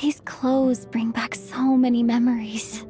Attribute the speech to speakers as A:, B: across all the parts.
A: These clothes bring back so many memories.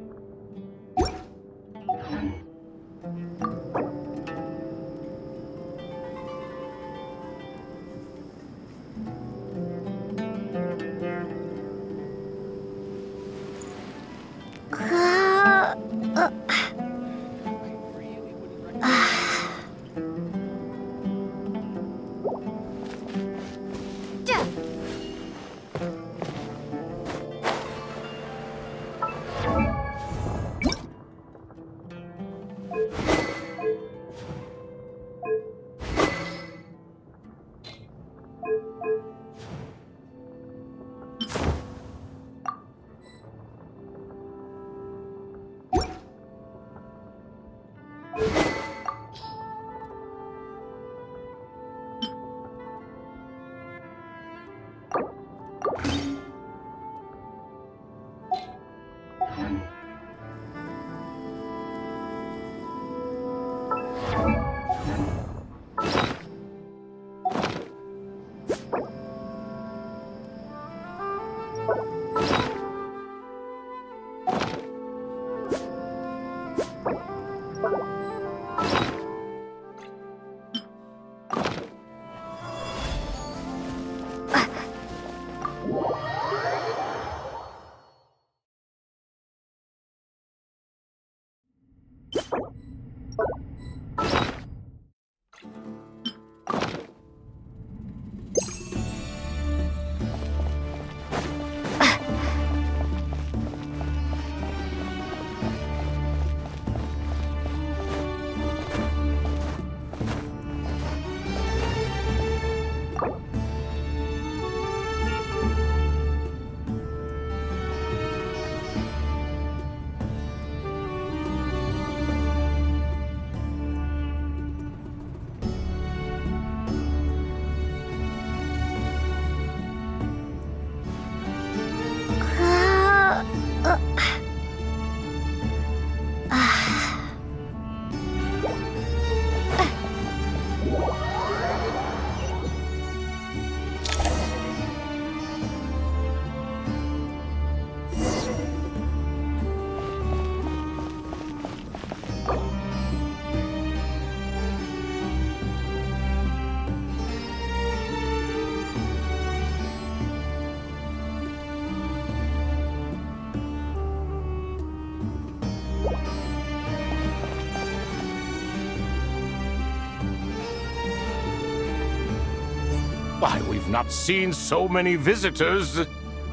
B: Why, we've not seen so many visitors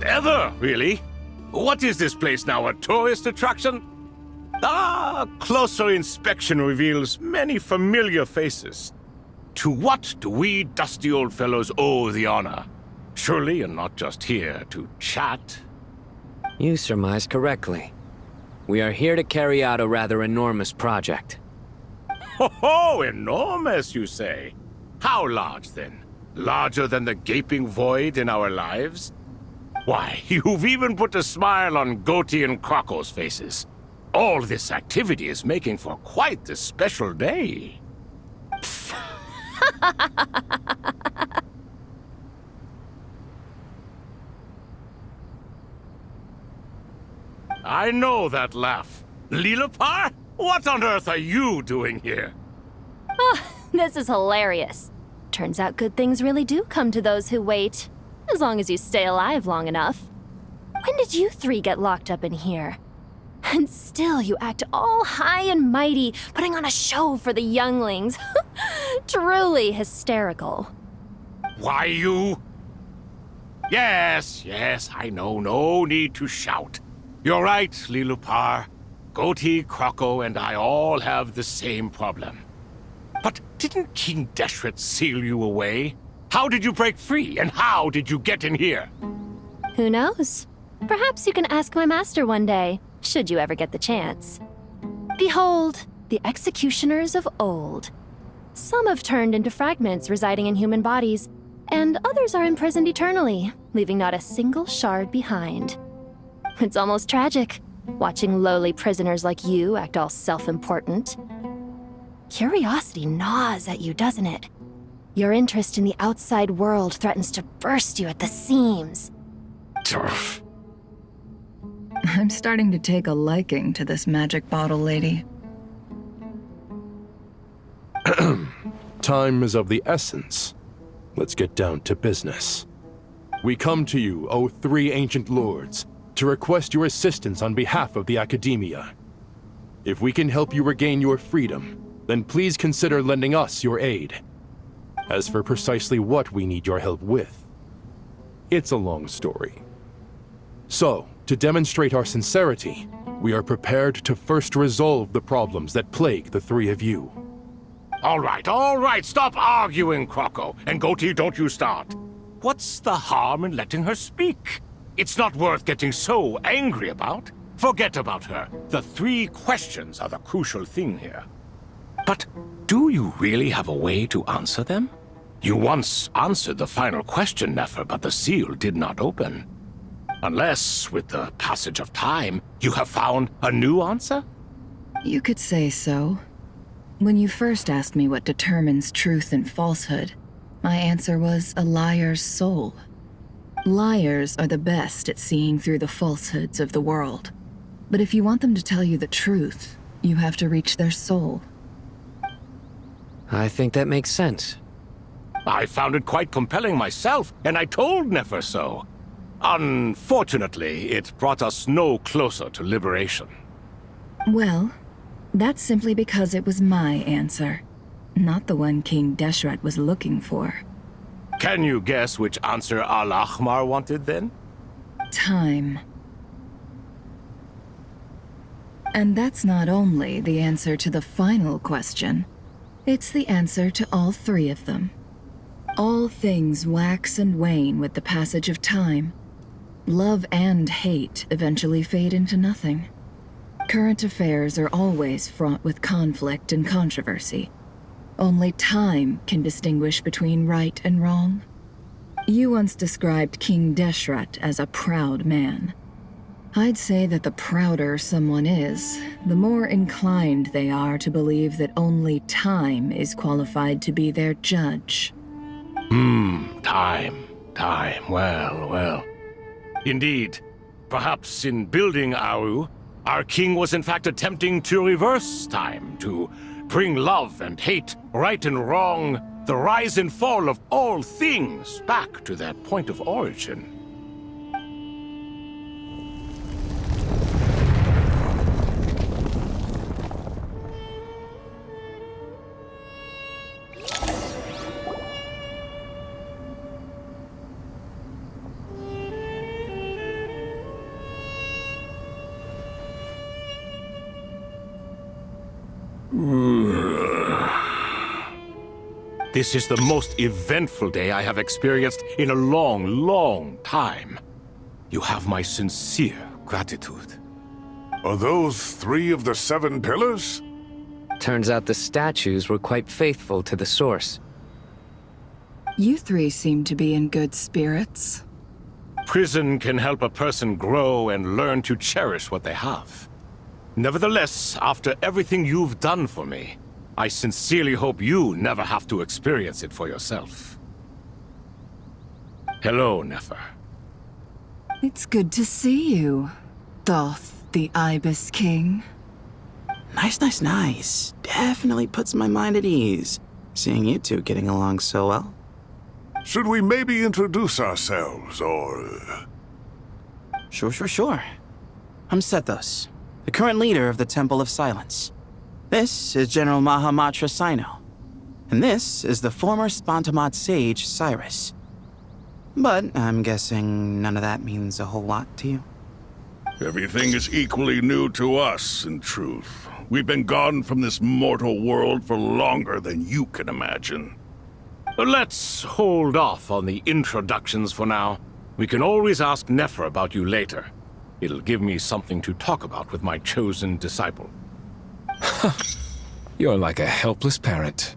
B: ever, really. What is this place now, a tourist attraction? Ah, closer inspection reveals many familiar faces. To what do we dusty old fellows owe the honor? Surely you're not just here to chat.
C: You surmise correctly. We are here to carry out a rather enormous project.
B: Ho-ho! Enormous, you say? How large, then? Larger than the gaping void in our lives? Why, you've even put a smile on Goatee and Crocco's faces. All this activity is making for quite a special day. I know that laugh. Liloupar? What on earth are you doing here?
A: Oh, this is hilarious. Turns out good things really do come to those who wait. As long as you stay alive long enough. When did you three get locked up in here? And still you act all high and mighty, putting on a show for the younglings. Truly hysterical.
B: Why, you... Yes, I know, no need to shout. You're right, Liloupar. Goatee, Crocco, and I all have the same problem. But didn't King Deshret seal you away? How did you break free, and how did you get in here?
A: Who knows? Perhaps you can ask my master one day, should you ever get the chance. Behold, the executioners of old. Some have turned into fragments residing in human bodies, and others are imprisoned eternally, leaving not a single shard behind. It's almost tragic, watching lowly prisoners like you act all self-important. Curiosity gnaws at you, doesn't it? Your interest in the outside world threatens to burst you at the seams.
B: Turf.
D: I'm starting to take a liking to this magic bottle lady.
E: Time is of the essence. Let's get down to business. We come to you, O three ancient lords, to request your assistance on behalf of the Academia. If we can help you regain your freedom, then please consider lending us your aid. As for precisely what we need your help with, it's a long story. So, to demonstrate our sincerity, we are prepared to first resolve the problems that plague the three of you.
B: All right, stop arguing, Croco, and Goatee, don't you start. What's the harm in letting her speak? It's not worth getting so angry about. Forget about her. The three questions are the crucial thing here. But do you really have a way to answer them? You once answered the final question, Nefer, but the seal did not open. Unless, with the passage of time, you have found a new answer?
D: You could say so. When you first asked me what determines truth and falsehood, my answer was a liar's soul. Liars are the best at seeing through the falsehoods of the world. But if you want them to tell you the truth, you have to reach their soul.
C: I think that makes sense.
B: I found it quite compelling myself, and I told Nefer so. Unfortunately, it brought us no closer to liberation.
D: Well, that's simply because it was my answer, not the one King Deshret was looking for.
B: Can you guess which answer Al-Ahmar wanted then?
D: Time. And that's not only the answer to the final question, it's the answer to all three of them. All things wax and wane with the passage of time. Love and hate eventually fade into nothing. Current affairs are always fraught with conflict and controversy. Only time can distinguish between right and wrong. You once described King Deshret as a proud man. I'd say that the prouder someone is, the more inclined they are to believe that only time is qualified to be their judge.
B: Time. Well. Indeed, perhaps in building Aaru, our king was in fact attempting to reverse time, to bring love and hate, right and wrong, the rise and fall of all things back to their point of origin. This is the most eventful day I have experienced in a long time. You have my sincere gratitude.
F: Are those 3 of the 7 pillars?
C: Turns out the statues were quite faithful to the source.
D: You three seem to be in good spirits.
B: Prison can help a person grow and learn to cherish what they have. Nevertheless, after everything you've done for me, I sincerely hope you never have to experience it for yourself. Hello, Nefer.
D: It's good to see you, Thoth, the Ibis King.
G: Nice. Definitely puts my mind at ease, seeing you two getting along so well.
F: Should we maybe introduce ourselves, or...
G: Sure. I'm Sethos, the current leader of the Temple of Silence. This is General Mahamatra Cyno, and this is the former Spontamat sage, Cyrus. But I'm guessing none of that means a whole lot to you.
F: Everything is equally new to us, in truth. We've been gone from this mortal world for longer than you can imagine.
B: Let's hold off on the introductions for now. We can always ask Nefer about you later. It'll give me something to talk about with my chosen disciple.
H: You're like a helpless parrot.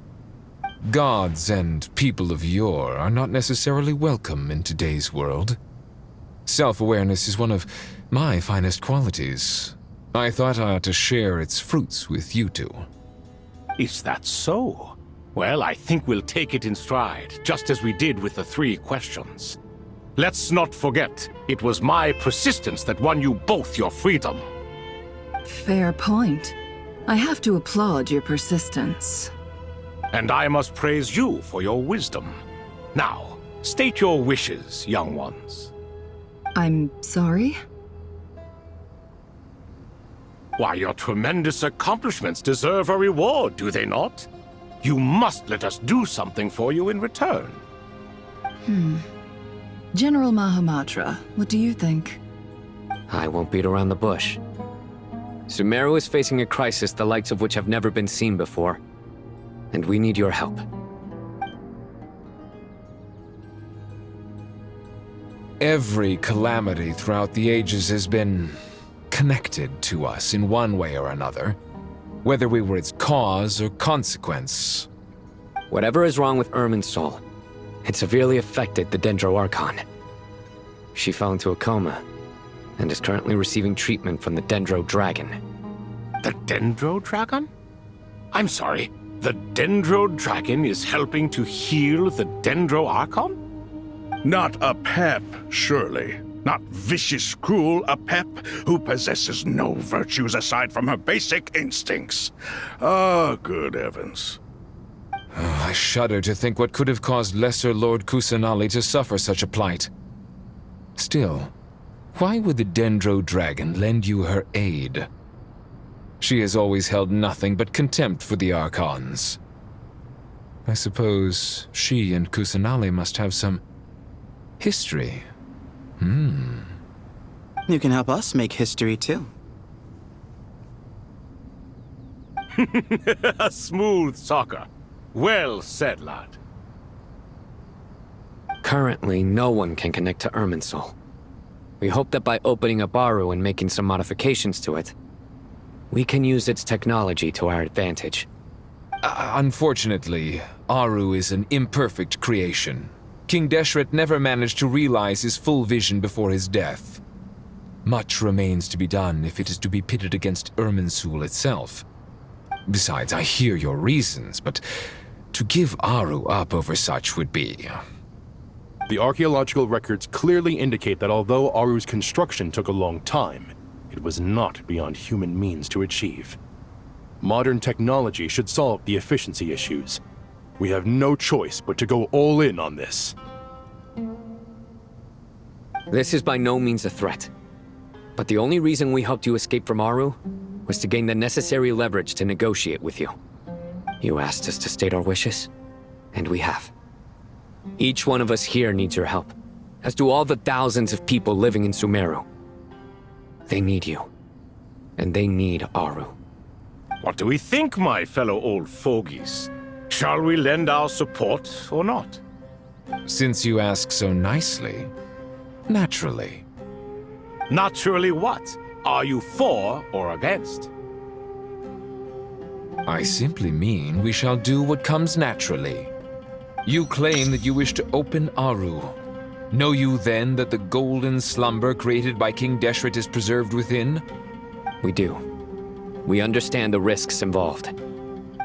H: Gods and people of yore are not necessarily welcome in today's world. Self-awareness is one of my finest qualities. I thought I ought to share its fruits with you two.
B: Is that so? Well, I think we'll take it in stride, just as we did with the 3 questions. Let's not forget, it was my persistence that won you both your freedom.
D: Fair point. I have to applaud your persistence.
B: And I must praise you for your wisdom. Now, state your wishes, young ones.
D: I'm sorry?
B: Why, your tremendous accomplishments deserve a reward, do they not? You must let us do something for you in return.
D: General Mahamatra, what do you think?
C: I won't beat around the bush. Sumeru is facing a crisis the likes of which have never been seen before. And we need your help.
H: Every calamity throughout the ages has been connected to us in one way or another, whether we were its cause or consequence.
C: Whatever is wrong with Irminsul, it severely affected the Dendro Archon. She fell into a coma and is currently receiving treatment from the Dendro Dragon.
B: The Dendro Dragon? I'm sorry, the Dendro Dragon is helping to heal the Dendro Archon?
F: Not a pep, surely. Not vicious, cruel, a pep who possesses no virtues aside from her basic instincts. Ah, good heavens.
H: I shudder to think what could have caused Lesser Lord Kusanali to suffer such a plight. Still, why would the Dendro Dragon lend you her aid? She has always held nothing but contempt for the Archons. I suppose she and Kusanali must have some history.
G: You can help us make history too.
B: A smooth talker. Well said, lad.
C: Currently, no one can connect to Irminsul. We hope that by opening up Aaru and making some modifications to it, we can use its technology to our advantage.
H: Unfortunately, Aaru is an imperfect creation. King Deshret never managed to realize his full vision before his death. Much remains to be done if it is to be pitted against Irminsul itself. Besides, I hear your reasons, but to give Aaru up over such would be...
E: The archaeological records clearly indicate that although Aaru's construction took a long time, it was not beyond human means to achieve. Modern technology should solve the efficiency issues. We have no choice but to go all in on this.
C: This is by no means a threat. But the only reason we helped you escape from Aaru was to gain the necessary leverage to negotiate with you. You asked us to state our wishes, and we have. Each one of us here needs your help, as do all the thousands of people living in Sumeru. They need you, and they need Aaru.
B: What do we think, my fellow old fogies? Shall we lend our support or not?
H: Since you ask so nicely, naturally.
B: Naturally what? Are you for or against?
H: I simply mean we shall do what comes naturally. You claim that you wish to open Aaru. Know you then that the golden slumber created by King Deshret is preserved within?
C: We do. We understand the risks involved.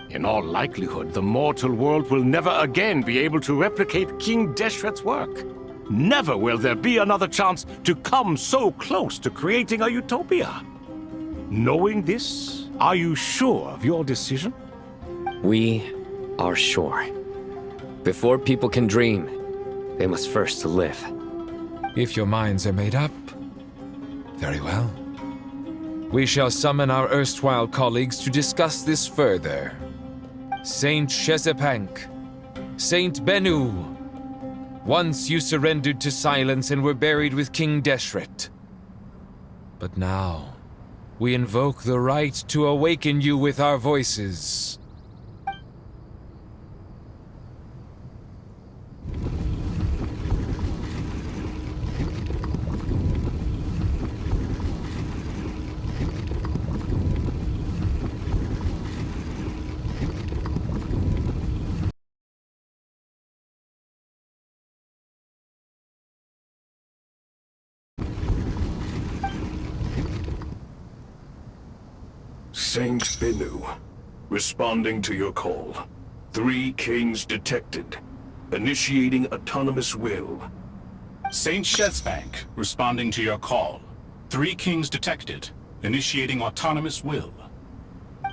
B: In all likelihood, the mortal world will never again be able to replicate King Deshret's work. Never will there be another chance to come so close to creating a utopia. Knowing this, are you sure of your decision?
C: We are sure. Before people can dream, they must first live.
H: If your minds are made up, very well. We shall summon our erstwhile colleagues to discuss this further. Saint Shezepank, Saint Bennu, once you surrendered to silence and were buried with King Deshret. But now, we invoke the right to awaken you with our voices.
I: Saint Bennu, responding to your call. 3 kings detected. Initiating autonomous will. Saint Shezbank, responding to your call. 3 kings detected, initiating autonomous will.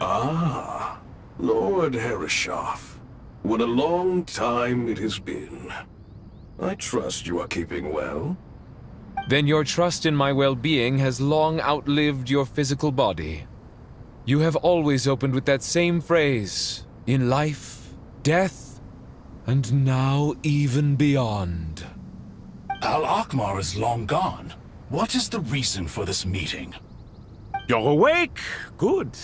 J: Ah, Lord Herreshoff. What a long time it has been. I trust you are keeping well.
H: Then your trust in my well-being has long outlived your physical body. You have always opened with that same phrase, in life, death, and now even beyond.
I: Al-Akhmar is long gone. What is the reason for this meeting?
B: You're awake? Good.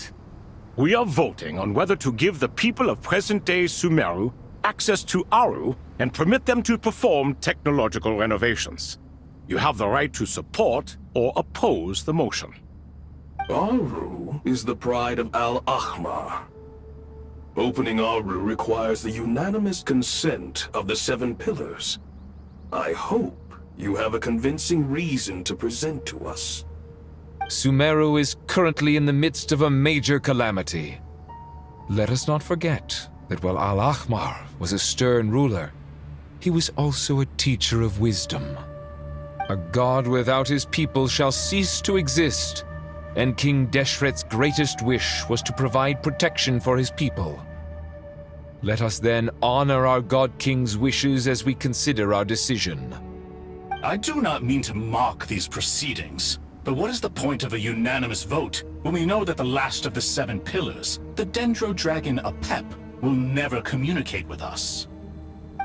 B: We are voting on whether to give the people of present-day Sumeru access to Aaru and permit them to perform technological renovations. You have the right to support or oppose the motion.
J: Aaru is the pride of Al-Akhmar. Opening Aaru requires the unanimous consent of the 7 pillars. I hope you have a convincing reason to present to us.
H: Sumeru is currently in the midst of a major calamity. Let us not forget that while Al-Akhmar was a stern ruler, he was also a teacher of wisdom. A god without his people shall cease to exist, and King Deshret's greatest wish was to provide protection for his people. Let us then honor our God King's wishes as we consider our decision.
I: I do not mean to mock these proceedings, but what is the point of a unanimous vote when we know that the last of the 7 pillars, the Dendro Dragon Apep, will never communicate with us?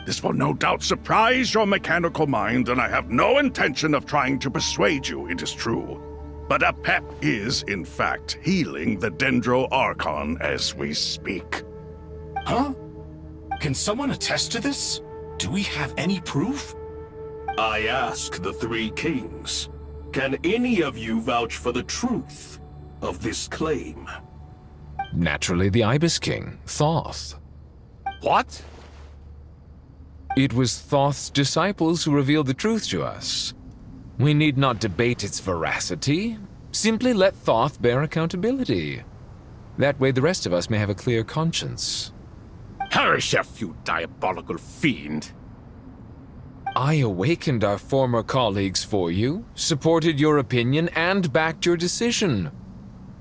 F: This will no doubt surprise your mechanical mind, and I have no intention of trying to persuade you it is true. But Apep is, in fact, healing the Dendro Archon as we speak.
I: Huh? Can someone attest to this? Do we have any proof?
J: I ask the 3 kings, can any of you vouch for the truth of this claim?
H: Naturally, the Ibis King, Thoth.
B: What?
H: It was Thoth's disciples who revealed the truth to us. We need not debate its veracity. Simply let Thoth bear accountability. That way the rest of us may have a clear conscience.
B: Herreshoff, you diabolical fiend.
H: I awakened our former colleagues for you, supported your opinion, and backed your decision.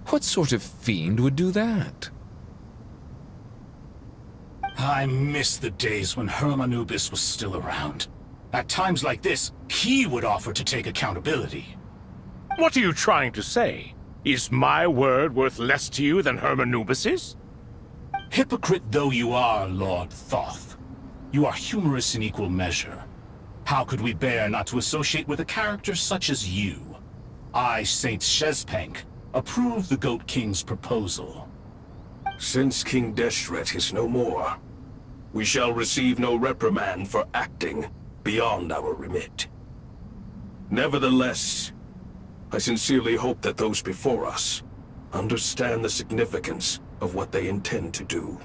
H: What sort of fiend would do that?
I: I miss the days when Hermanubis was still around. At times like this, he would offer to take accountability.
B: What are you trying to say? Is my word worth less to you than Hermanubis's?
I: Hypocrite though you are, Lord Thoth, you are humorous in equal measure. How could we bear not to associate with a character such as you? I, Saint Shezbank, approve the Goat King's proposal.
J: Since King Deshret is no more, we shall receive no reprimand for acting beyond our remit. Nevertheless, I sincerely hope that those before us understand the significance of what they intend to do.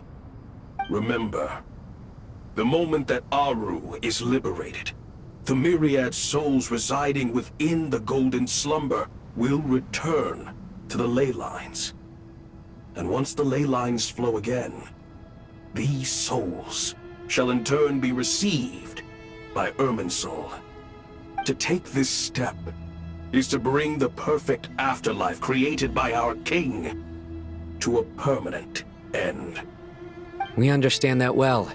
J: Remember, the moment that Aaru is liberated, the myriad souls residing within the Golden Slumber will return to the ley lines. And once the ley lines flow again, these souls shall in turn be received by Irminsul. To take this step is to bring the perfect afterlife created by our king to a permanent end.
C: We understand that well,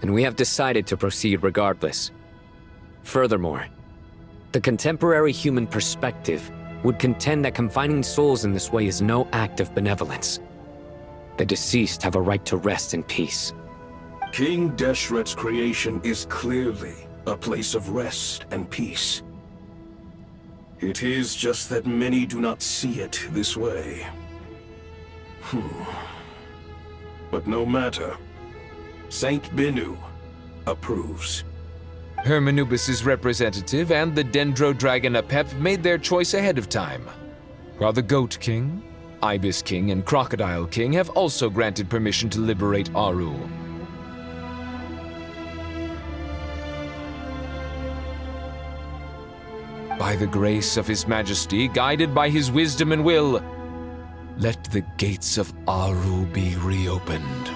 C: and we have decided to proceed regardless. Furthermore, the contemporary human perspective would contend that confining souls in this way is no act of benevolence. The deceased have a right to rest in peace.
J: King Deshret's creation is clearly a place of rest and peace. It is just that many do not see it this way. But no matter. Saint Binu approves.
H: Hermanubis' representative and the Dendro Dragon Apep made their choice ahead of time, while the Goat King, Ibis King, and Crocodile King have also granted permission to liberate Aaru. By the grace of His Majesty, guided by his wisdom and will, let the gates of Aaru be reopened.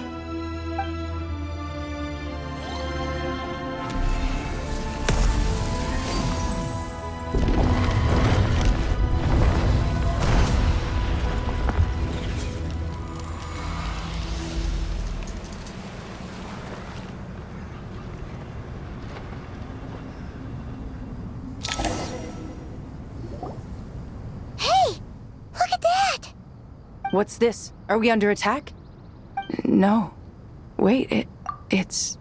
K: What's this? Are we under attack? No. Wait, it's...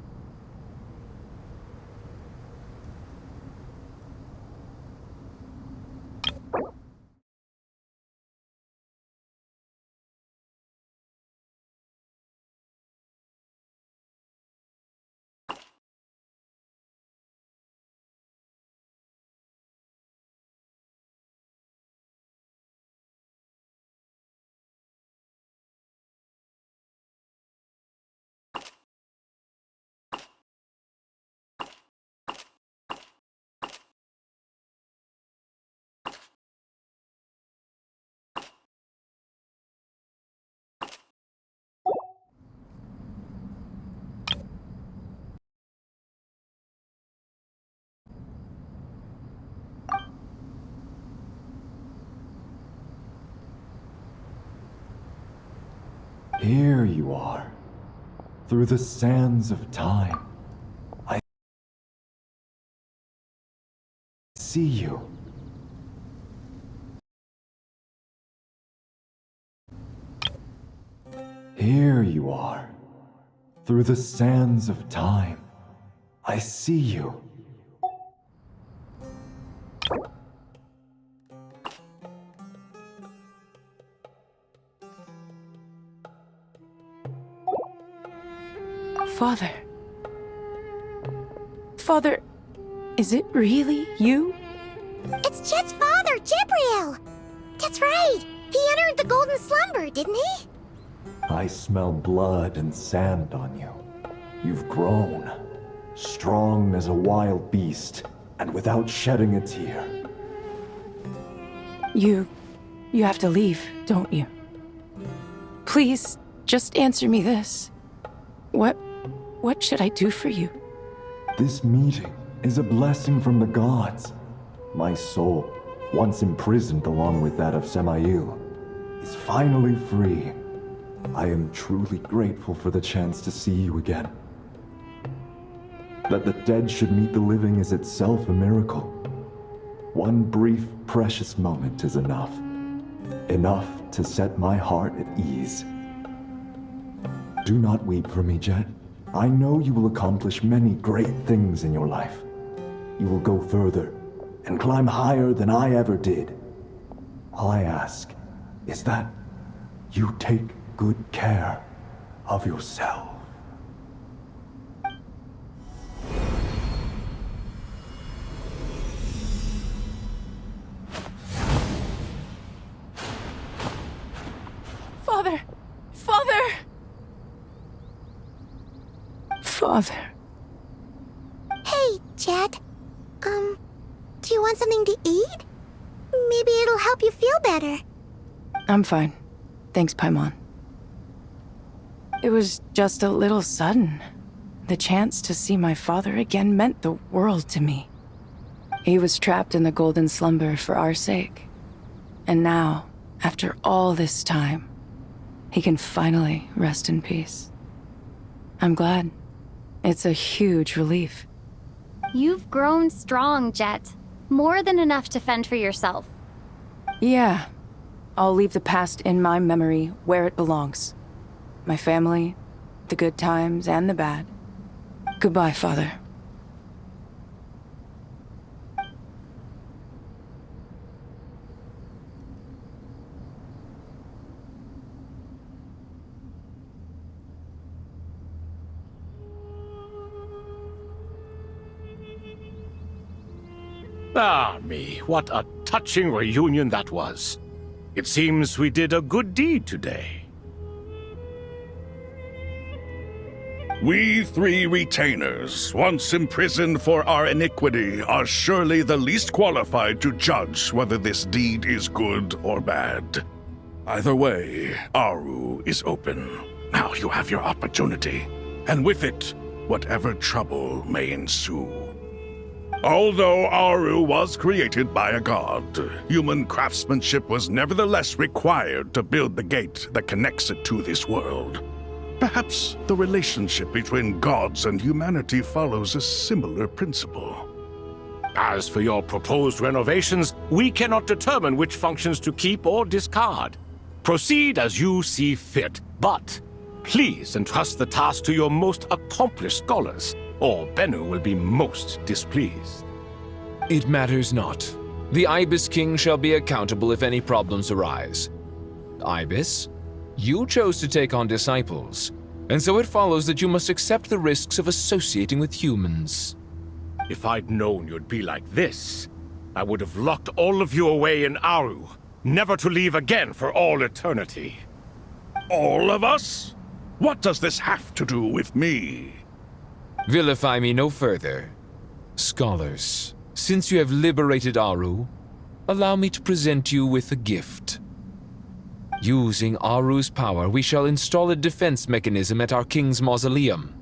L: Here you are, through the sands of time. I see you. Here you are, through the sands of time. I see you.
K: Father. Father, is it really you?
M: It's Jeht's father, Jibriel! That's right! He entered the golden slumber, didn't he?
L: I smell blood and sand on you. You've grown, strong as a wild beast, and without shedding a tear.
K: You have to leave, don't you? Please, just answer me this. What should I do for you?
L: This meeting is a blessing from the gods. My soul, once imprisoned along with that of Samael, is finally free. I am truly grateful for the chance to see you again. That the dead should meet the living is itself a miracle. One brief, precious moment is enough. Enough to set my heart at ease. Do not weep for me, Jeht. I know you will accomplish many great things in your life. You will go further and climb higher than I ever did. All I ask is that you take good care of yourself.
K: Father! Father! Father.
M: Hey, Jeht. Do you want something to eat? Maybe it'll help you feel better.
K: I'm fine. Thanks, Paimon. It was just a little sudden. The chance to see my father again meant the world to me. He was trapped in the golden slumber for our sake. And now, after all this time, he can finally rest in peace. I'm glad. It's a huge relief.
N: You've grown strong, Jeht. More than enough to fend for yourself.
K: Yeah. I'll leave the past in my memory where it belongs. My family, the good times and the bad. Goodbye, Father.
B: Ah, me, what a touching reunion that was. It seems we did a good deed today.
F: We three retainers, once imprisoned for our iniquity, are surely the least qualified to judge whether this deed is good or bad. Either way, Aaru is open. Now you have your opportunity, and with it, whatever trouble may ensue. Although Aaru was created by a god, human craftsmanship was nevertheless required to build the gate that connects it to this world. Perhaps the relationship between gods and humanity follows a similar principle.
B: As for your proposed renovations, we cannot determine which functions to keep or discard. Proceed as you see fit, but please entrust the task to your most accomplished scholars, or Bennu will be most displeased.
H: It matters not. The Ibis King shall be accountable if any problems arise. Ibis, you chose to take on disciples, and so it follows that you must accept the risks of associating with humans.
B: If I'd known you'd be like this, I would have locked all of you away in Aaru, never to leave again for all eternity.
F: All of us? What does this have to do with me?
H: Vilify me no further. Scholars, since you have liberated Aaru, allow me to present you with a gift. Using Aaru's power, we shall install a defense mechanism at our king's mausoleum.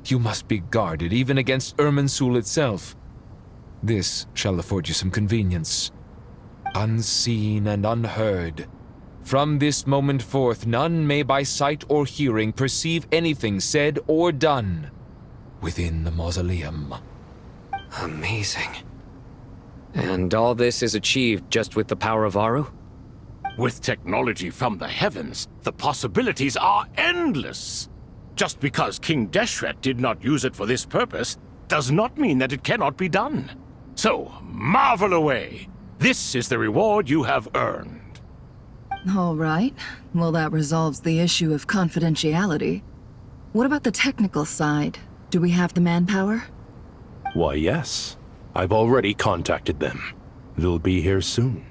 H: You must be guarded even against Irminsul itself. This shall afford you some convenience. Unseen and unheard. From this moment forth, none may by sight or hearing perceive anything said or done within the mausoleum.
C: Amazing. And all this is achieved just with the power of Aaru?
B: With technology from the heavens, the possibilities are endless. Just because King Deshret did not use it for this purpose does not mean that it cannot be done. So, marvel away. This is the reward you have earned.
D: All right. Well, that resolves the issue of confidentiality. What about the technical side? Do we have the manpower?
E: Why, yes. I've already contacted them. They'll be here soon.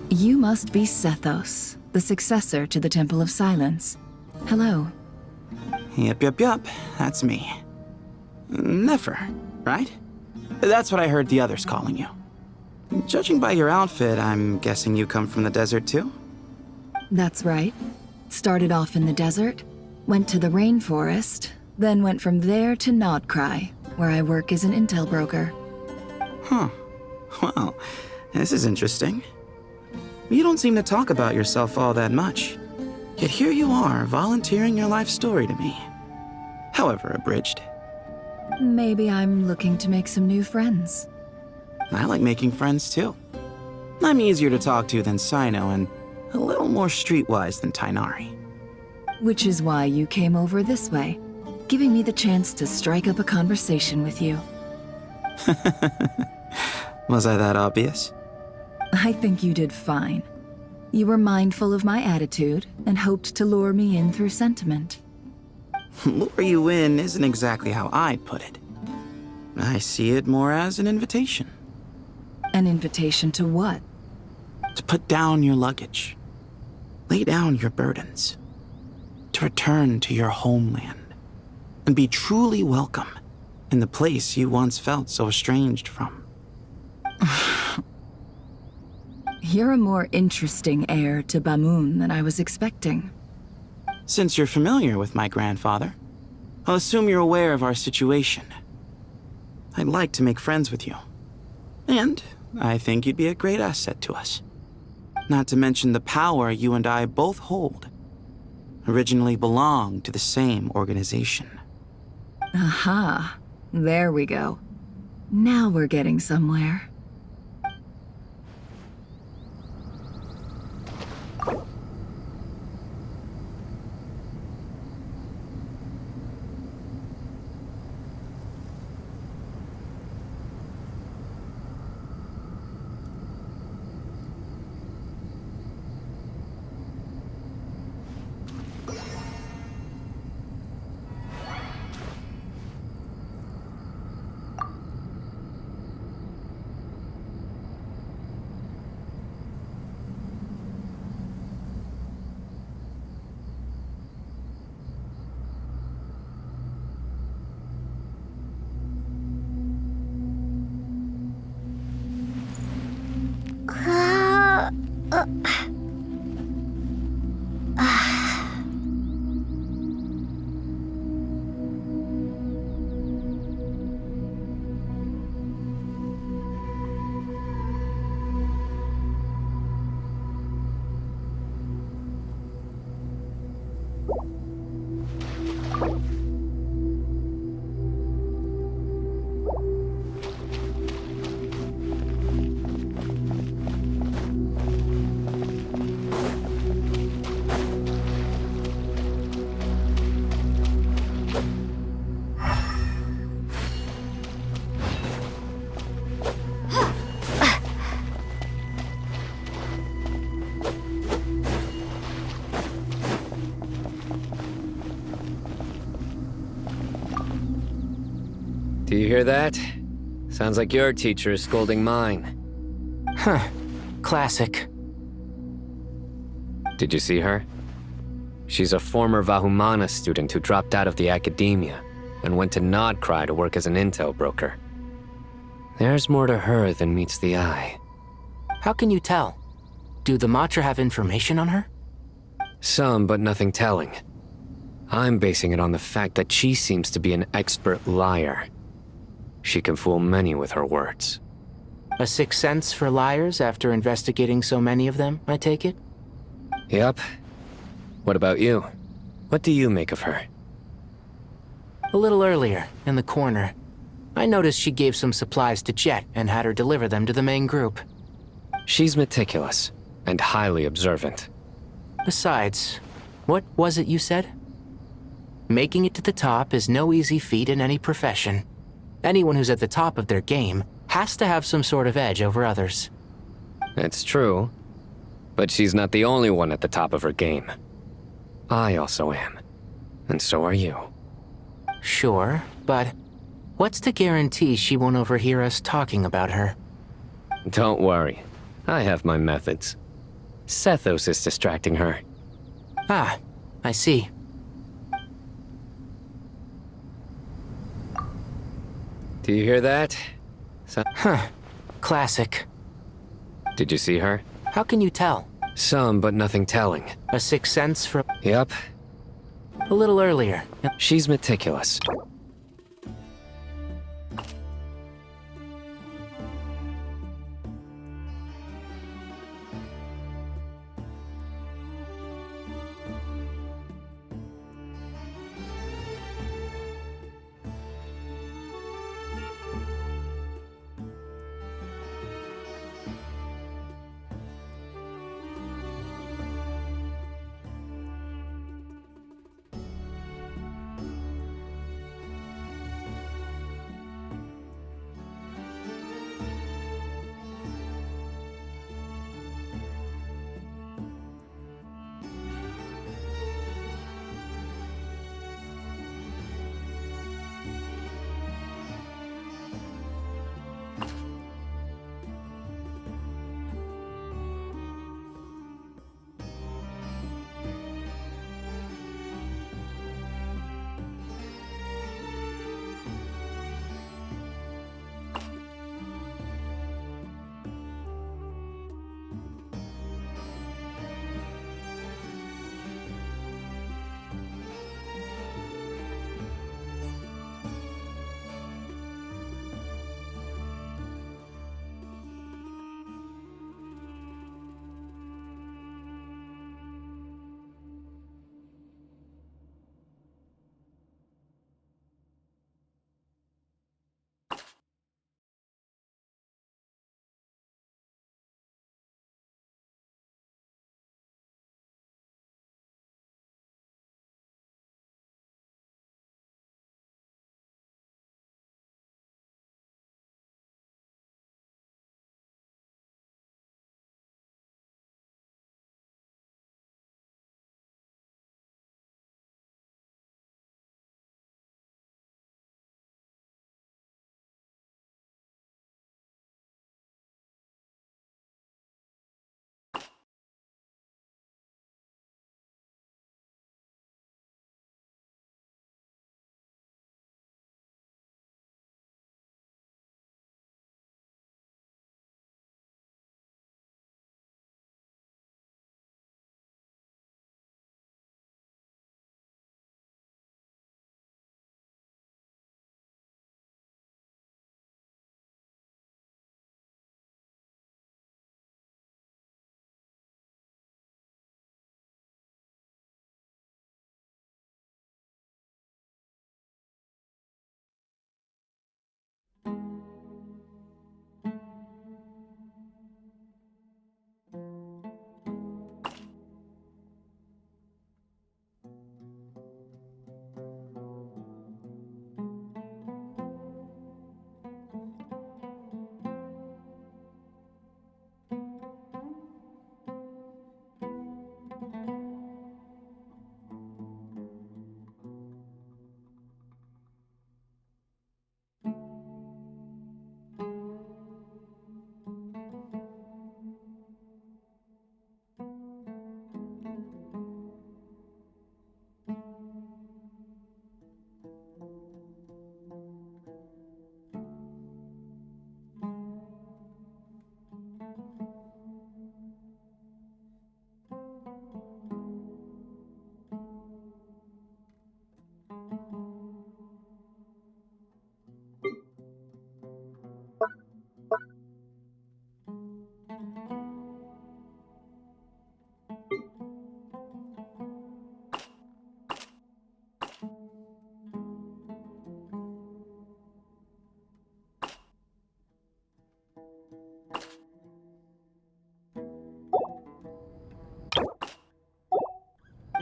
D: You must be Sethos, the successor to the Temple of Silence. Hello.
G: Yep, that's me. Nefer, right? That's what I heard the others calling you. Judging by your outfit, I'm guessing you come from the desert too?
D: That's right. Started off in the desert, went to the rainforest, then went from there to Nodcry, where I work as an intel broker.
G: Huh. Well, this is interesting. You don't seem to talk about yourself all that much. Yet here you are, volunteering your life story to me. However abridged.
D: Maybe I'm looking to make some new friends.
G: I like making friends too. I'm easier to talk to than Cyno and a little more streetwise than Tighnari.
D: Which is why you came over this way, giving me the chance to strike up a conversation with you.
G: Was I that obvious?
D: I think you did fine. You were mindful of my attitude and hoped to lure me in through sentiment.
G: Lure you in isn't exactly how I'd put it. I see it more as an invitation.
D: An invitation to what?
G: To put down your luggage. Lay down your burdens. To return to your homeland. And be truly welcome in the place you once felt so estranged from.
D: You're a more interesting heir to Bamun than I was expecting.
G: Since you're familiar with my grandfather, I'll assume you're aware of our situation. I'd like to make friends with you. And I think you'd be a great asset to us. Not to mention the power you and I both hold. Originally belonged to the same organization.
D: Aha. There we go. Now we're getting somewhere.
C: Do you hear that? Sounds like your teacher is scolding mine.
O: Huh. Classic.
C: Did you see her? She's a former Vahumana student who dropped out of the academia and went to Nodcry to work as an intel broker. There's more to her than meets the eye.
O: How can you tell? Do the Matra have information on her?
C: Some, but nothing telling. I'm basing it on the fact that she seems to be an expert liar. She can fool many with her words.
O: A sixth sense for liars after investigating so many of them, I take it?
C: Yep. What about you? What do you make of her?
O: A little earlier, in the corner, I noticed she gave some supplies to Jeht and had her deliver them to the main group.
C: She's meticulous and highly observant.
O: Besides, what was it you said? Making it to the top is no easy feat in any profession. Anyone who's at the top of their game has to have some sort of edge over others.
C: It's true, but she's not the only one at the top of her game. I also am, and so are you.
O: Sure, but what's to guarantee she won't overhear us talking about her?
C: Don't worry, I have my methods. Sethos is distracting her.
O: Ah, I see.
C: Do you hear that?
O: Huh. Classic.
C: Did you see her?
O: How can you tell?
C: Some, but nothing telling.
O: A sixth sense for...
C: Yep.
O: A little earlier.
C: She's meticulous.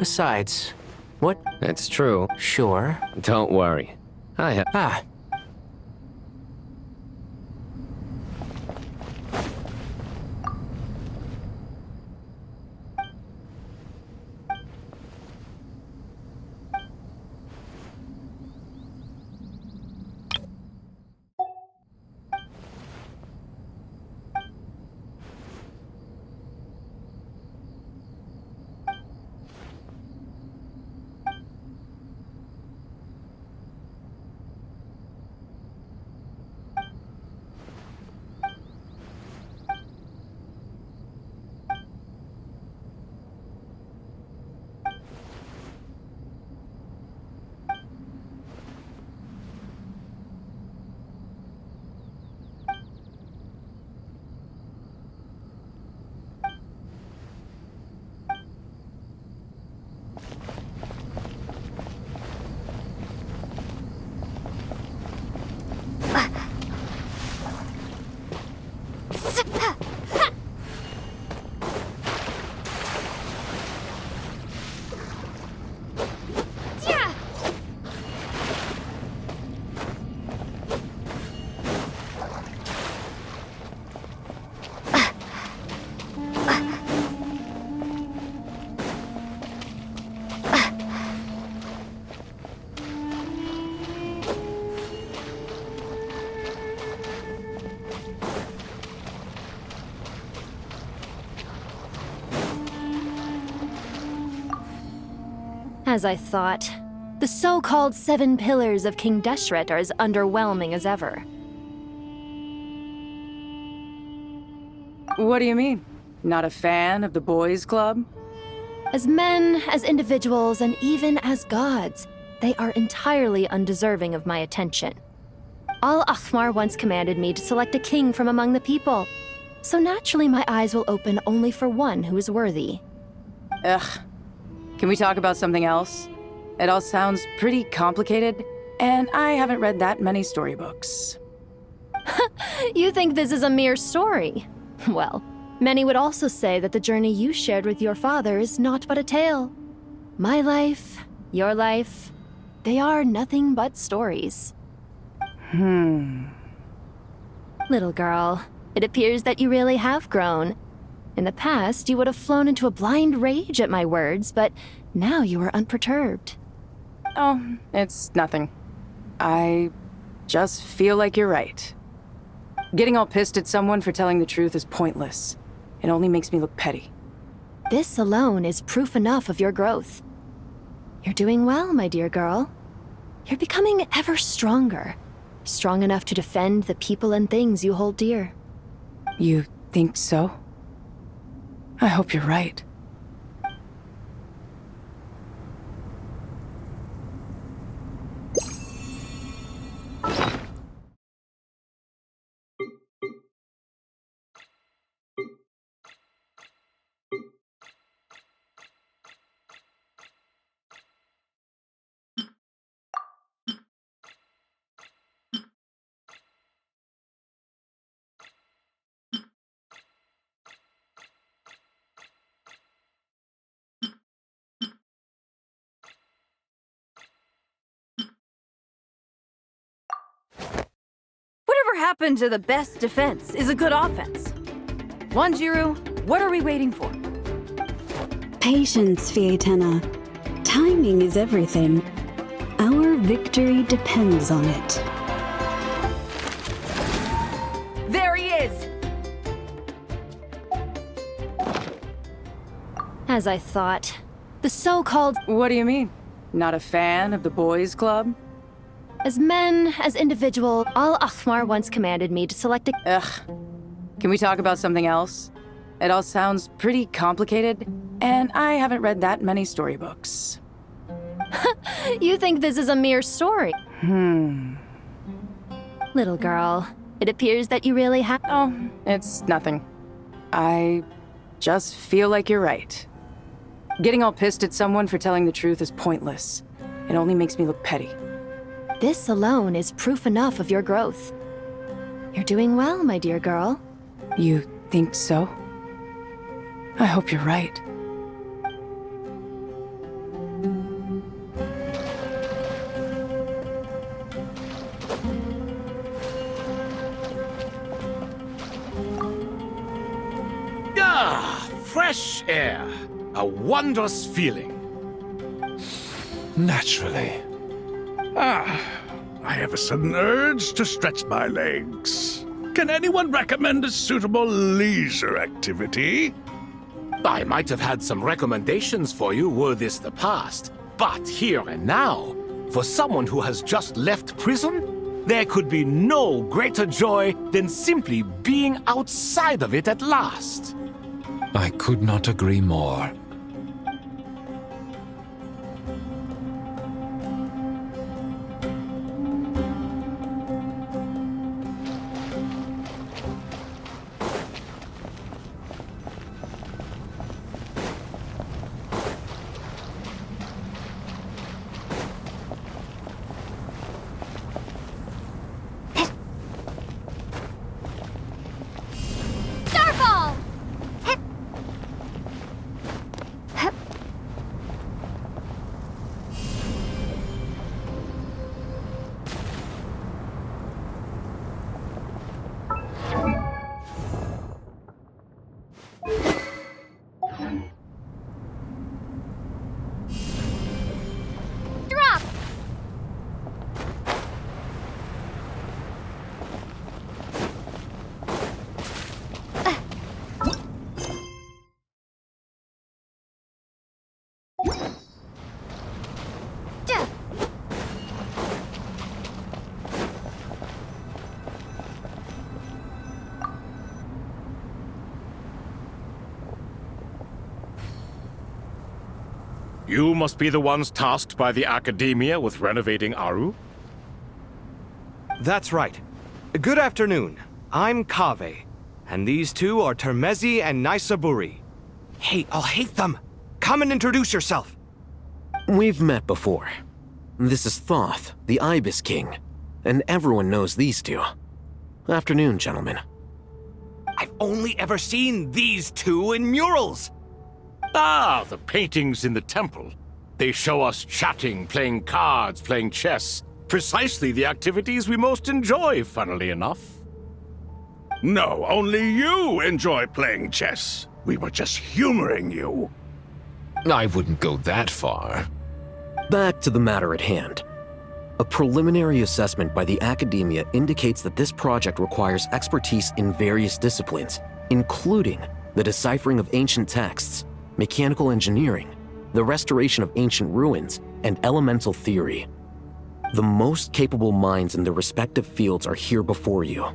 O: Besides, what?
C: It's true.
O: Sure.
C: Don't worry. I have.
O: Ah.
A: As I thought, the so-called 7 pillars of King Deshret are as underwhelming as ever.
K: What do you mean? Not a fan of the boys' club?
A: As men, as individuals, and even as gods, they are entirely undeserving of my attention. Al-Ahmar once commanded me to select a king from among the people, so naturally my eyes will open only for one who is worthy.
K: Ugh. Can we talk about something else? It all sounds pretty complicated, and I haven't read that many storybooks.
A: You think this is a mere story? Well, many would also say that the journey you shared with your father is not but a tale. My life, your life, they are nothing but stories. Little girl, it appears that you really have grown. In the past, you would have flown into a blind rage at my words, but now you are unperturbed.
K: Oh, it's nothing. I just feel like you're right. Getting all pissed at someone for telling the truth is pointless. It only makes me look petty.
A: This alone is proof enough of your growth. You're doing well, my dear girl. You're becoming ever stronger. Strong enough to defend the people and things you hold dear.
K: You think so? I hope you're right.
P: Whatever happened to the best defense is a good offense? Wanjiru, what are we waiting for?
Q: Patience, Fietena. Timing is everything. Our victory depends on it.
P: There he is!
A: As I thought, the so-called—
K: What do you mean? Not a fan of the boys' club?
A: As men, as individuals, Al-Ahmar once commanded me to select a—
K: Ugh. Can we talk about something else? It all sounds pretty complicated, and I haven't read that many storybooks.
A: You think this is a mere story? Little girl, it appears that you really have—
K: Oh, it's nothing. I just feel like you're right. Getting all pissed at someone for telling the truth is pointless. It only makes me look petty.
A: This alone is proof enough of your growth. You're doing well, my dear girl.
K: You think so? I hope you're right.
B: Ah, fresh air. A wondrous feeling.
H: Naturally.
F: I have a sudden urge to stretch my legs. Can anyone recommend a suitable leisure activity?
B: I might have had some recommendations for you were this the past, but here and now, for someone who has just left prison, there could be no greater joy than simply being outside of it at last.
H: I could not agree more.
N: Starfall! Drop!
B: You must be the ones tasked by the Academia with renovating Aaru?
R: That's right. Good afternoon. I'm Kaveh, and these two are Termezi and Naisaburi. Hey, I'll hate them! Come and introduce yourself!
S: We've met before. This is Thoth, the Ibis King, and everyone knows these two. Afternoon, gentlemen.
R: I've only ever seen these two in murals!
B: Ah, the paintings in the temple. They show us chatting, playing cards, playing chess. Precisely the activities we most enjoy, funnily enough.
F: No, only you enjoy playing chess. We were just humoring you.
H: I wouldn't go that far.
S: Back to the matter at hand. A preliminary assessment by the Academia indicates that this project requires expertise in various disciplines, including the deciphering of ancient texts, mechanical engineering, the restoration of ancient ruins, and elemental theory. The most capable minds in their respective fields are here before you.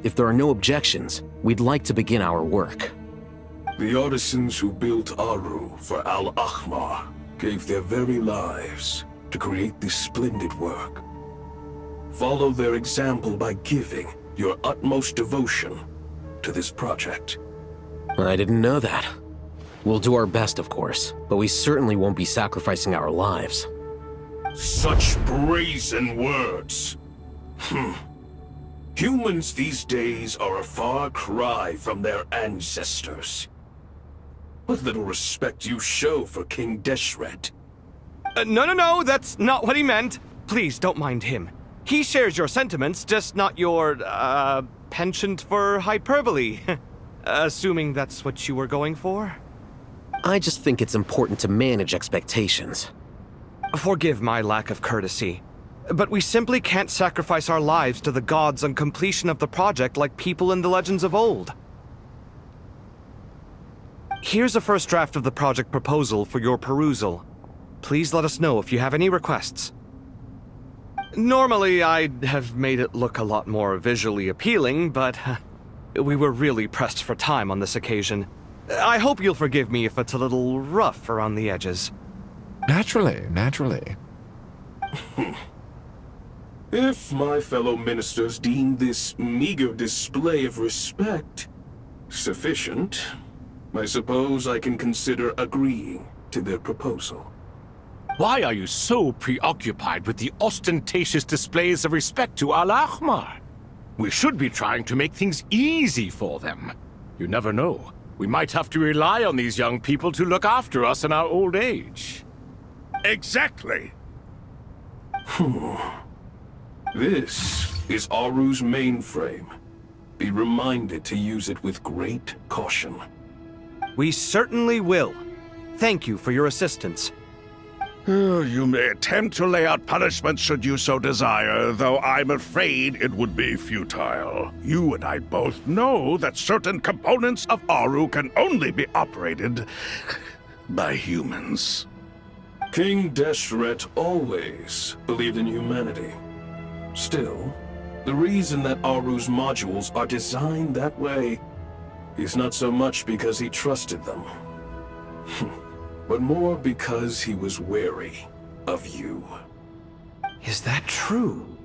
S: If there are no objections, we'd like to begin our work.
J: The artisans who built Aaru for Al-Ahmar gave their very lives to create this splendid work. Follow their example by giving your utmost devotion to this project.
S: I didn't know that. We'll do our best, of course, but we certainly won't be sacrificing our lives.
J: Such brazen words. Humans these days are a far cry from their ancestors. What little respect you show for King Deshret.
R: No, that's not what he meant. Please, don't mind him. He shares your sentiments, just not your, penchant for hyperbole. Assuming that's what you were going for?
S: I just think it's important to manage expectations.
R: Forgive my lack of courtesy, but we simply can't sacrifice our lives to the gods on completion of the project like people in the legends of old. Here's a first draft of the project proposal for your perusal. Please let us know if you have any requests. Normally, I'd have made it look a lot more visually appealing, but we were really pressed for time on this occasion. I hope you'll forgive me if it's a little rough around the edges.
H: Naturally.
J: If my fellow ministers deem this meager display of respect sufficient, I suppose I can consider agreeing to their proposal.
B: Why are you so preoccupied with the ostentatious displays of respect to Al-Ahmar? We should be trying to make things easy for them. You never know. We might have to rely on these young people to look after us in our old age.
F: Exactly.
J: This is Aaru's mainframe. Be reminded to use it with great caution.
R: We certainly will. Thank you for your assistance.
F: You may attempt to lay out punishment should you so desire, though I'm afraid it would be futile. You and I both know that certain components of Aaru can only be operated by humans.
J: King Deshret always believed in humanity. Still, the reason that Aaru's modules are designed that way is not so much because he trusted them, but more because he was wary of you.
R: Is that true?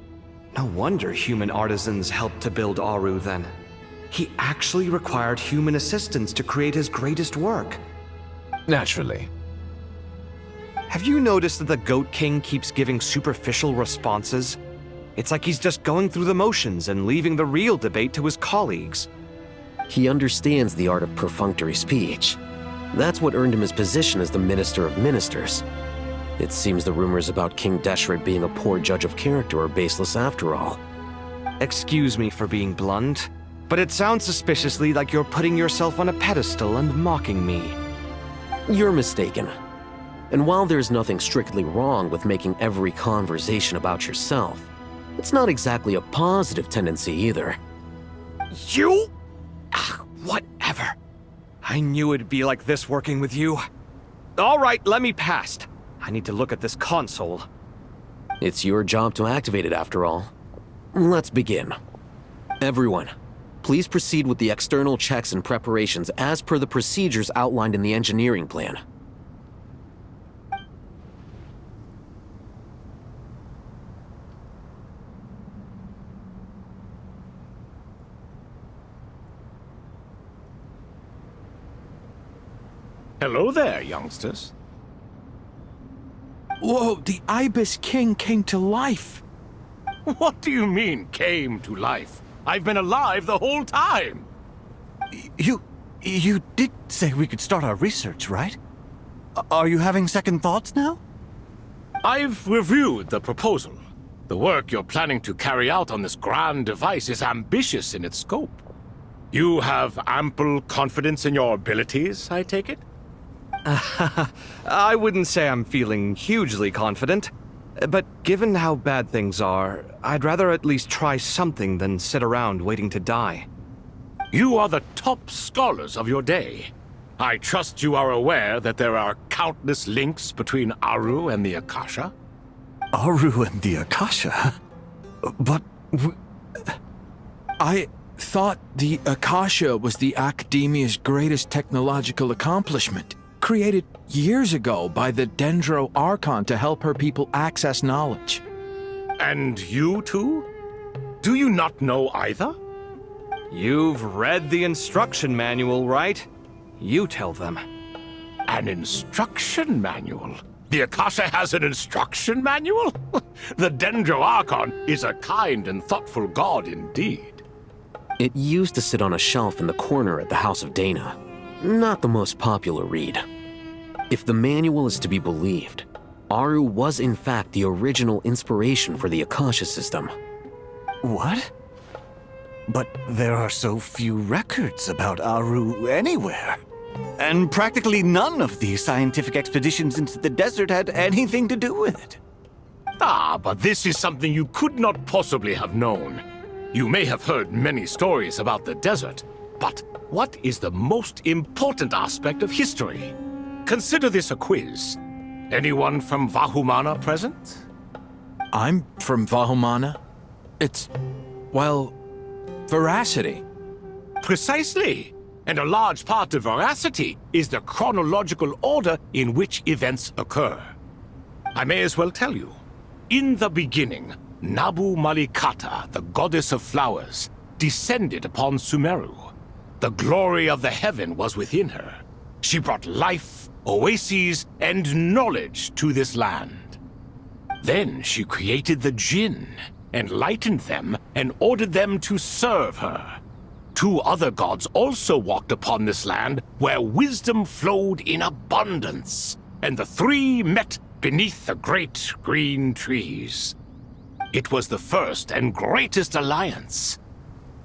R: No wonder human artisans helped to build Aaru then. He actually required human assistance to create his greatest work.
H: Naturally.
R: Have you noticed that the Goat King keeps giving superficial responses? It's like he's just going through the motions and leaving the real debate to his colleagues.
S: He understands the art of perfunctory speech. That's what earned him his position as the Minister of Ministers. It seems the rumors about King Deshret being a poor judge of character are baseless after all.
R: Excuse me for being blunt, but it sounds suspiciously like you're putting yourself on a pedestal and mocking me.
S: You're mistaken. And while there's nothing strictly wrong with making every conversation about yourself, it's not exactly a positive tendency either.
R: You? Whatever. I knew it'd be like this working with you. All right, let me past. I need to look at this console.
S: It's your job to activate it after all. Let's begin. Everyone, please proceed with the external checks and preparations as per the procedures outlined in the engineering plan.
B: Hello there, youngsters.
T: Whoa, the Ibis King came to life.
B: What do you mean, came to life? I've been alive the whole time.
T: You did say we could start our research, right? Are you having second thoughts now?
B: I've reviewed the proposal. The work you're planning to carry out on this grand device is ambitious in its scope. You have ample confidence in your abilities, I take it?
R: I wouldn't say I'm feeling hugely confident, but given how bad things are, I'd rather at least try something than sit around waiting to die.
B: You are the top scholars of your day. I trust you are aware that there are countless links between Aaru and the Akasha?
T: Aaru and the Akasha? But I thought the Akasha was the Academia's greatest technological accomplishment, created years ago by the Dendro Archon to help her people access knowledge.
B: And you too? Do you not know either?
R: You've read the instruction manual, right? You tell them.
B: An instruction manual? The Akasha has an instruction manual? The Dendro Archon is a kind and thoughtful god indeed.
S: It used to sit on a shelf in the corner at the House of Dana. Not the most popular read. If the manual is to be believed, Aaru was in fact the original inspiration for the Akasha system.
T: What? But there are so few records about Aaru anywhere. And practically none of these scientific expeditions into the desert had anything to do with it.
B: Ah, but this is something you could not possibly have known. You may have heard many stories about the desert, but what is the most important aspect of history? Consider this a quiz. Anyone from Vahumana present?
T: I'm from Vahumana. It's, well, veracity.
B: Precisely. And a large part of veracity is the chronological order in which events occur. I may as well tell you. In the beginning, Nabu Malikata, the goddess of flowers, descended upon Sumeru. The glory of the heaven was within her. She brought life, oases, and knowledge to this land. Then she created the Jinn, enlightened them, and ordered them to serve her. 2 other gods also walked upon this land where wisdom flowed in abundance, and the 3 met beneath the great green trees. It was the first and greatest alliance.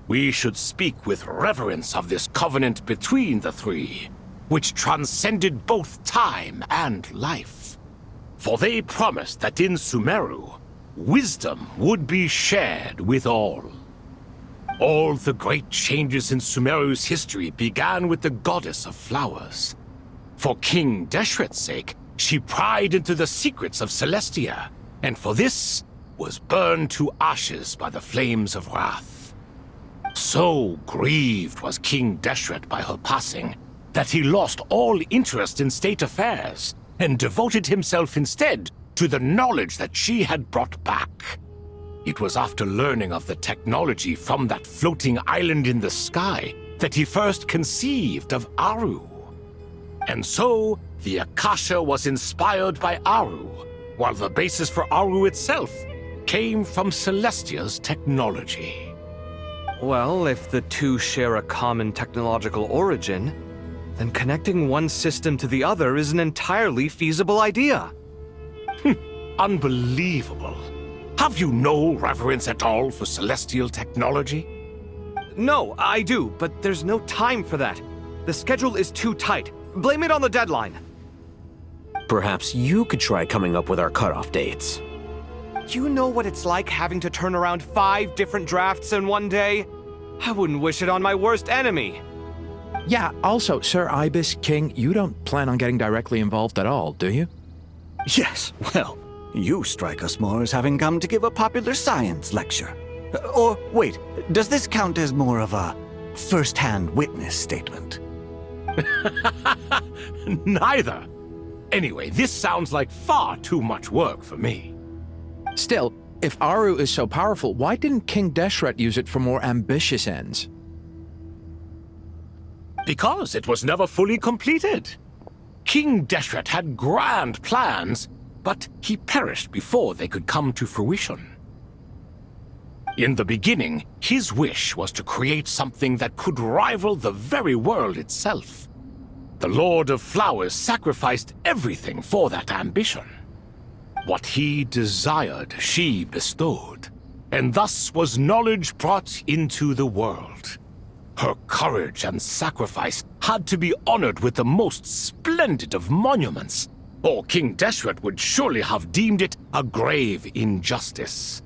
B: We should speak with reverence of this covenant between the 3. which transcended both time and life. For they promised that in Sumeru, wisdom would be shared with all. All the great changes in Sumeru's history began with the goddess of flowers. For King Deshret's sake, she pried into the secrets of Celestia, and for this was burned to ashes by the flames of wrath. So grieved was King Deshret by her passing that he lost all interest in state affairs and devoted himself instead to the knowledge that she had brought back. It was after learning of the technology from that floating island in the sky that he first conceived of Aaru. And so, the Akasha was inspired by Aaru, while the basis for Aaru itself came from Celestia's technology.
R: Well, if the two share a common technological origin, then connecting one system to the other is an entirely feasible idea.
B: Unbelievable. Have you no reverence at all for celestial technology?
R: No, I do, but there's no time for that. The schedule is too tight. Blame it on the deadline.
S: Perhaps you could try coming up with our cutoff dates.
R: You know what it's like having to turn around 5 different drafts in one day? I wouldn't wish it on my worst enemy.
U: Yeah, also, Sir Ibis, King, you don't plan on getting directly involved at all, do you?
T: Yes, well, you strike us more as having come to give a popular science lecture. Or, wait, does this count as more of a first-hand witness statement?
B: Neither. Anyway, this sounds like far too much work for me.
U: Still, if Aaru is so powerful, why didn't King Deshret use it for more ambitious ends?
B: Because it was never fully completed. King Deshret had grand plans, but he perished before they could come to fruition. In the beginning, his wish was to create something that could rival the very world itself. The Lord of Flowers sacrificed everything for that ambition. What he desired, she bestowed, and thus was knowledge brought into the world. Her courage and sacrifice had to be honored with the most splendid of monuments, or King Deshret would surely have deemed it a grave injustice.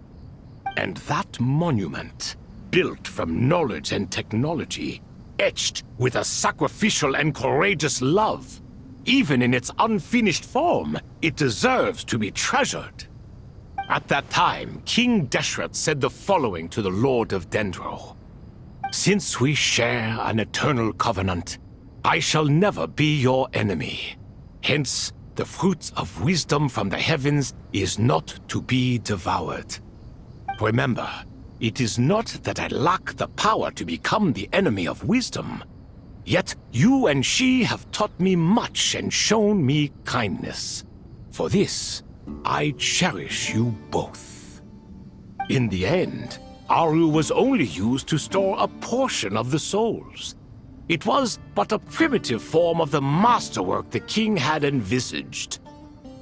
B: And that monument, built from knowledge and technology, etched with a sacrificial and courageous love, even in its unfinished form, it deserves to be treasured. At that time, King Deshret said the following to the Lord of Dendro. "Since we share an eternal covenant, I shall never be your enemy. Hence, the fruit of wisdom from the heavens is not to be devoured. Remember, it is not that I lack the power to become the enemy of wisdom. Yet you and she have taught me much and shown me kindness. For this, I cherish you both." In the end, Aaru was only used to store a portion of the souls. It was but a primitive form of the masterwork the king had envisaged.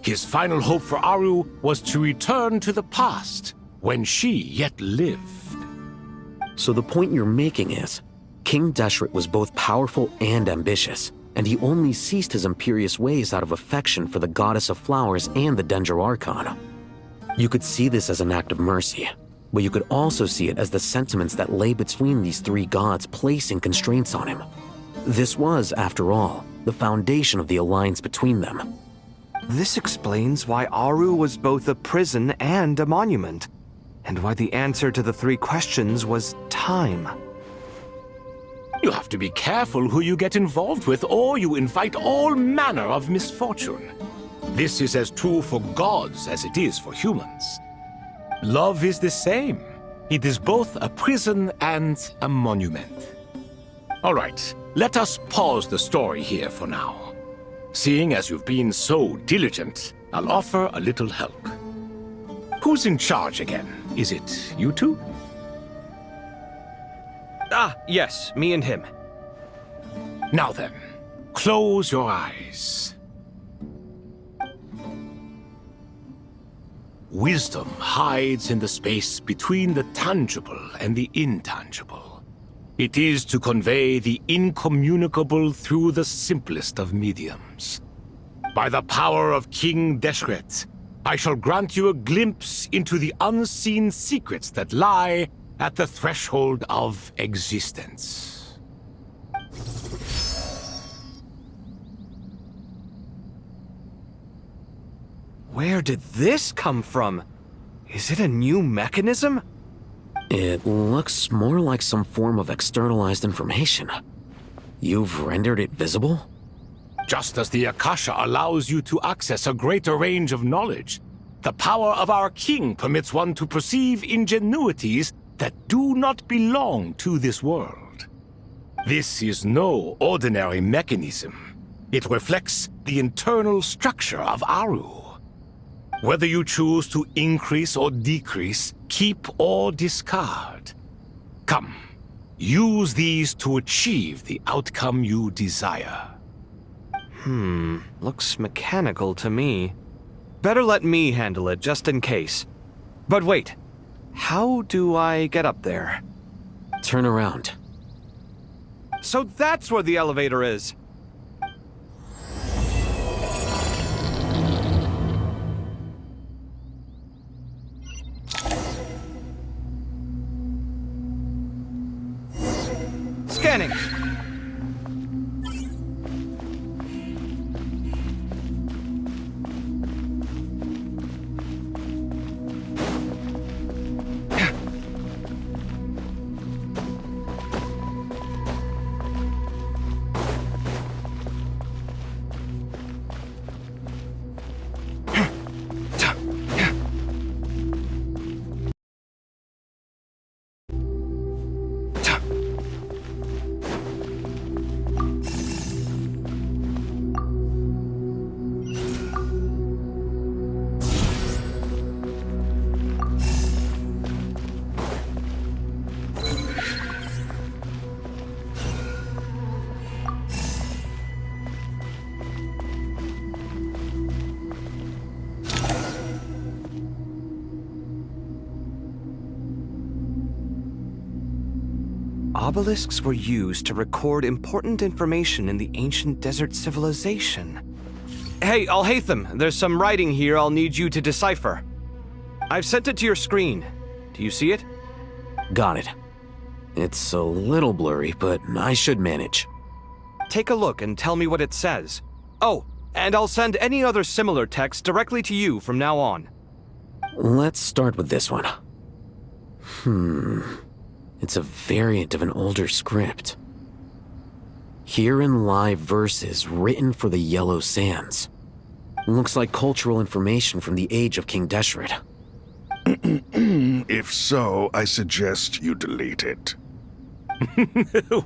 B: His final hope for Aaru was to return to the past, when she yet lived.
S: So the point you're making is, King Deshret was both powerful and ambitious, and he only ceased his imperious ways out of affection for the Goddess of Flowers and the Dendro Archon. You could see this as an act of mercy, but you could also see it as the sentiments that lay between these three gods placing constraints on him. This was, after all, the foundation of the alliance between them.
R: This explains why Aaru was both a prison and a monument, and why the answer to the 3 questions was time.
B: You have to be careful who you get involved with, or you invite all manner of misfortune. This is as true for gods as it is for humans. Love is the same. It is both a prison and a monument. All right, let us pause the story here for now. Seeing as you've been so diligent, I'll offer a little help. Who's in charge again? Is it you two?
R: Ah, yes, me and him.
B: Now then, close your eyes. Wisdom hides in the space between the tangible and the intangible. It is to convey the incommunicable through the simplest of mediums. By the power of King Deshret, I shall grant you a glimpse into the unseen secrets that lie at the threshold of existence.
R: Where did this come from? Is it a new mechanism?
S: It looks more like some form of externalized information. You've rendered it visible?
B: Just as the Akasha allows you to access a greater range of knowledge, the power of our king permits one to perceive ingenuities that do not belong to this world. This is no ordinary mechanism. It reflects the internal structure of Aaru. Whether you choose to increase or decrease, keep or discard. Come, use these to achieve the outcome you desire.
R: Looks mechanical to me. Better let me handle it, just in case. But wait, how do I get up there?
S: Turn around.
R: So that's where the elevator is! Scanning! Obelisks were used to record important information in the ancient desert civilization. Hey, Al-Haytham, there's some writing here I'll need you to decipher. I've sent it to your screen. Do you see it?
S: Got it. It's a little blurry, but I should manage.
R: Take a look and tell me what it says. Oh, and I'll send any other similar text directly to you from now on.
S: Let's start with this one. It's a variant of an older script. Herein lie verses written for the Yellow Sands. Looks like cultural information from the age of King Deshret.
F: If so, I suggest you delete it.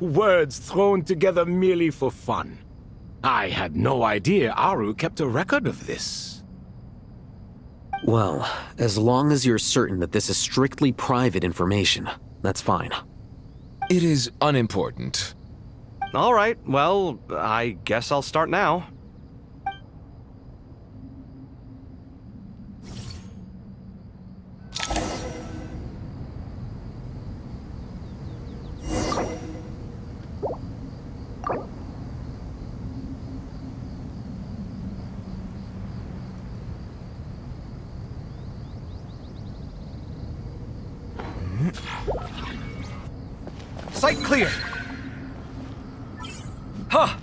B: Words thrown together merely for fun. I had no idea Aaru kept a record of this.
S: Well, as long as you're certain that this is strictly private information, that's fine.
H: It is unimportant.
R: All right, well, I guess I'll start now. Sight clear! Huh!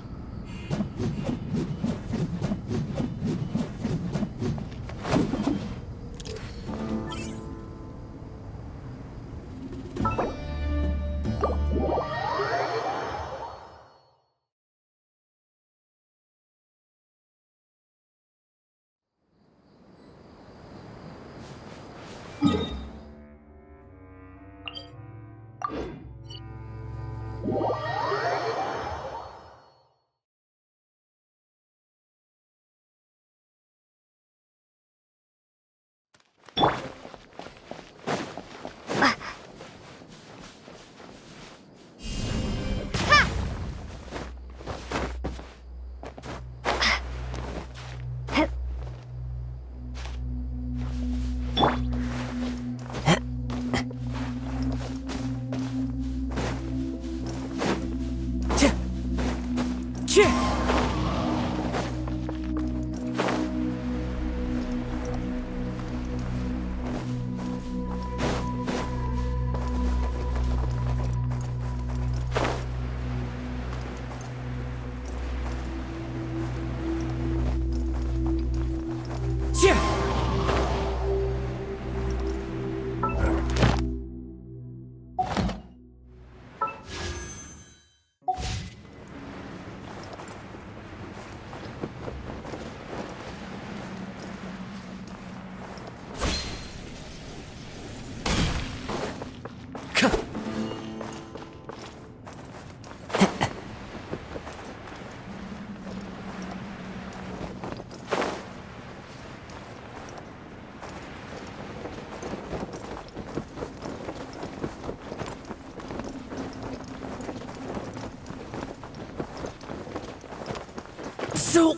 I: So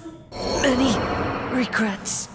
I: many regrets.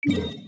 V: You